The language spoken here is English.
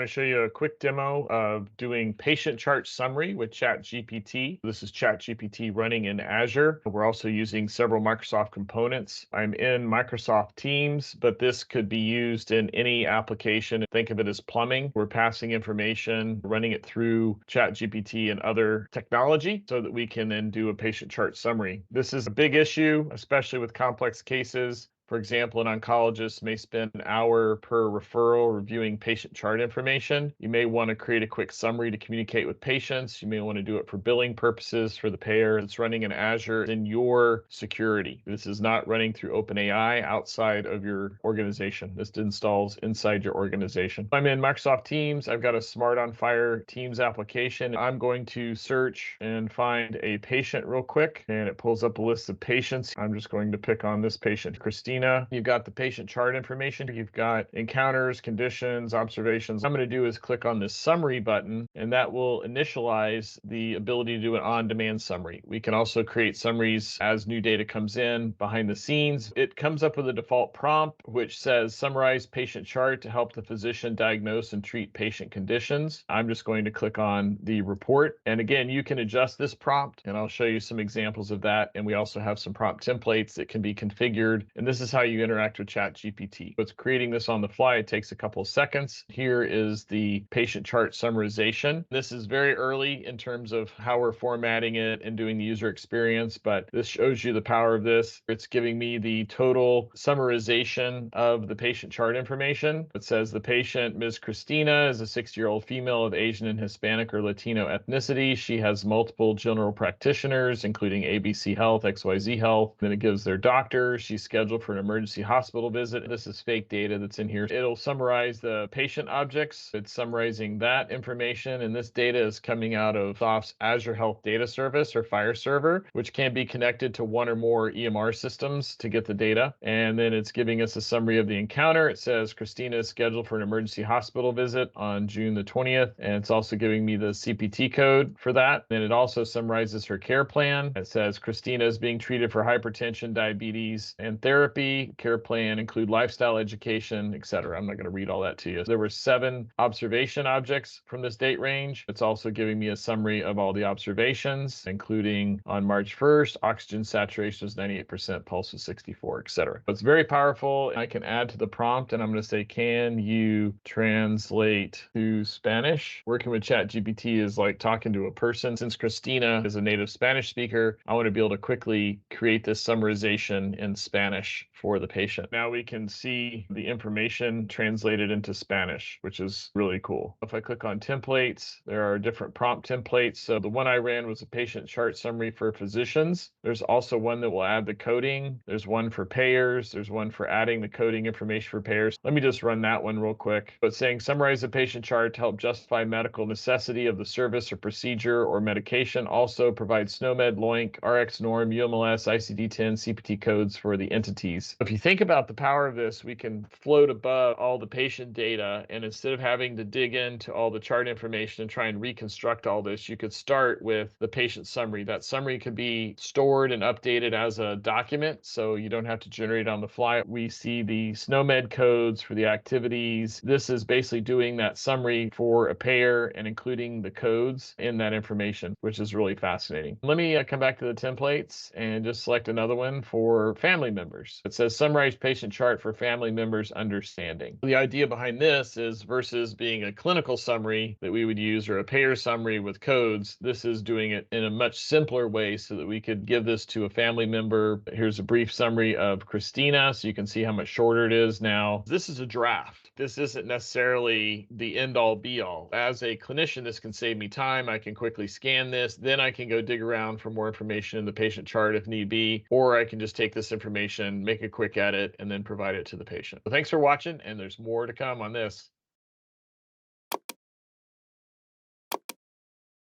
to show you a quick demo of doing patient chart summary with ChatGPT. This is ChatGPT running in Azure. We're also using several Microsoft components. I'm in Microsoft Teams, but this could be used in any application. Think of it as plumbing. We're passing information, running it through ChatGPT and other technology so that we can then do a patient chart summary. This is a big issue, especially with complex cases. For example, an oncologist may spend an hour per referral reviewing patient chart information. You may want to create a quick summary to communicate with patients. You may want to do it for billing purposes for the payer. It's running in Azure in your security. This is not running through OpenAI outside of your organization. This installs inside your organization. I'm in Microsoft Teams. I've got a Smart on Fire Teams application. I'm going to search and find a patient real quick, and it pulls up a list of patients. I'm just going to pick on this patient, Christine. You've got the patient chart information. You've got encounters, conditions, observations. What I'm going to do is click on this summary button, and that will initialize the ability to do an on-demand summary. We can also create summaries as new data comes in behind the scenes. It comes up with a default prompt, which says summarize patient chart to help the physician diagnose and treat patient conditions. I'm just going to click on the report. And again, you can adjust this prompt, and I'll show you some examples of that. And we also have some prompt templates that can be configured. And this is how you interact with ChatGPT. It's creating this on the fly. It takes a couple of seconds. Here is the patient chart summarization. This is very early in terms of how we're formatting it and doing the user experience, but this shows you the power of this. It's giving me the total summarization of the patient chart information. It says the patient, Ms. Christina, is a 60-year-old female of Asian and Hispanic or Latino ethnicity. She has multiple general practitioners, including ABC Health, XYZ Health. Then it gives their doctor. She's scheduled for an emergency hospital visit. This is fake data that's in here. It'll summarize the patient objects. It's summarizing that information, and this data is coming out of Microsoft's Azure Health Data Service or Fire Server, which can be connected to one or more EMR systems to get the data. And then it's giving us a summary of the encounter. It says Christina is scheduled for an emergency hospital visit on June the 20th, and it's also giving me the CPT code for that. Then it also summarizes her care plan. It says Christina is being treated for hypertension, diabetes, and therapy. Care plan include lifestyle education, etc. I'm not going to read all that to you. There were 7 observation objects from this date range. It's also giving me a summary of all the observations, including on March 1st, oxygen saturation was 98%, pulse was 64, etc. It's very powerful. I can add to the prompt, and I'm going to say, can you translate to Spanish? Working with ChatGPT is like talking to a person. Since Christina is a native Spanish speaker, I want to be able to quickly create this summarization in Spanish for the patient. Now we can see the information translated into Spanish, which is really cool. If I click on templates, there are different prompt templates. So the one I ran was a patient chart summary for physicians. There's also one that will add the coding. There's one for payers. There's one for adding the coding information for payers. Let me just run that one real quick. So it's saying summarize the patient chart to help justify medical necessity of the service or procedure or medication. Also provide SNOMED, LOINC, RX norm, UMLS, ICD-10, CPT codes for the entities. If you think about the power of this, we can float above all the patient data, and instead of having to dig into all the chart information and try and reconstruct all this, you could start with the patient summary. That summary could be stored and updated as a document, so you don't have to generate it on the fly. We see the SNOMED codes for the activities. This is basically doing that summary for a payer and including the codes in that information, which is really fascinating. Let me come back to the templates and just select another one for family members. It says summarize patient chart for family members understanding. The idea behind this is versus being a clinical summary that we would use or a payer summary with codes, this is doing it in a much simpler way so that we could give this to a family member. Here's a brief summary of Christina, so you can see how much shorter it is now. This is a draft. This isn't necessarily the end-all be-all. As a clinician, this can save me time. I can quickly scan this. Then I can go dig around for more information in the patient chart if need be, or I can just take this information, make a quick edit, and then provide it to the patient. So thanks for watching, and there's more to come on this.